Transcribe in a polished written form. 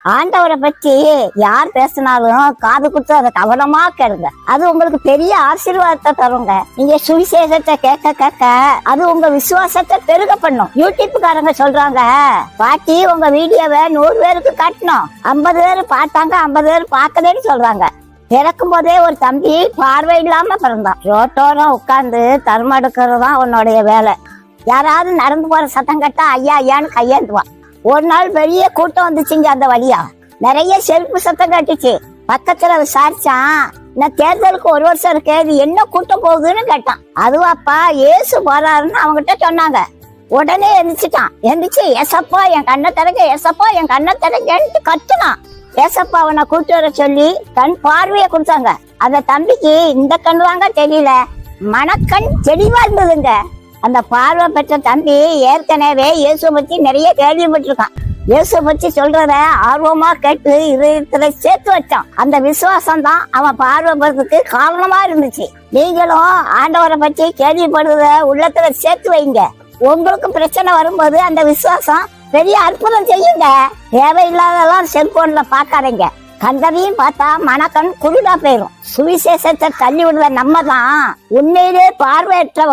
ஆண்டவரை பற்றி யார் பேசினாலும் காது குத்து அதை கவனமா கேளுங்க. அது உங்களுக்கு பெரிய ஆசீர்வாதத்தை தருங்க. நீங்க சுவிசேஷத்தை கேட்க கேட்க அது உங்க விசுவாசத்தை பெருக பண்ணும். யூடியூப்காரங்க சொல்றாங்க, பாட்டி உங்க வீடியோவை 100 பேருக்கு காட்டணும், 50 பேர் பார்த்தாங்க, 50 பேர் பார்க்கலன்னு சொல்றாங்க. பிறக்கும் போதே ஒரு தம்பி பார்வை இல்லாம பிறந்தான். ரோட்டோரம் உட்கார்ந்து தர்மடுக்கிறதுதான் உன்னுடைய வேலை. யாராவது நடந்து போற சத்தம் கேட்டா ஐயா ஐயான்னு கையேந்துவான். ஒரு நாள் பெரிய கூட்டம் வந்துச்சுங்க. அந்த வழியா நிறைய செருப்பு சத்தம் கட்டுச்சு. பக்கத்துல விசாரிச்சான், நான் தேர்தலுக்கு 1 வருஷம் இருக்கு, இது என்ன கூட்டம் போகுதுன்னு கேட்டான். அதுவாப்பா இயேசு போறாருன்னு அவங்ககிட்ட சொன்னாங்க. உடனே எந்திரிச்சிட்டான். எந்திரிச்சு ஏசப்பா என் கண்ணை திறங்க, ஏசப்பா என் கண்ணை திறங்கன்ட்டு கத்துனான். ஏசப்பா அவனை கூட்டு வர சொல்லி கண் பார்வைய கொடுத்தாங்க. அந்த தம்பிக்கு இந்த கண் தாங்க தெரியல, மனக்கண் தெளிவா இருந்ததுங்க. அந்த பார்வை பெற்ற தம்பி ஏற்கனவே இயேசு பத்தி நிறைய கேள்விப்பட்டிருக்கான். இயேசு பத்தி சொல்றத ஆர்வமா கேட்டு இதயத்துல சேர்த்து வச்சான். அந்த விசுவாசம் தான் அவன் பார்வை பெறதுக்கு காரணமா இருந்துச்சு. நீங்களும் ஆண்டவரை பத்தி கேள்விப்படுறத உள்ளத்துல சேர்த்து வைங்க. உங்களுக்கு பிரச்சனை வரும்போது அந்த விசுவாசம் பெரிய அற்புதம் செய்யுங்க. தேவையில்லாதெல்லாம் செல்போன்ல பாக்காதீங்க. கண்டதையும் பார்த்தா மனக்கண் குருடா போயிரும். சுவிசேஷத்தை தள்ளி விடுற நம்ம தான் உண்மையிலே பார்வையற்றவங்க.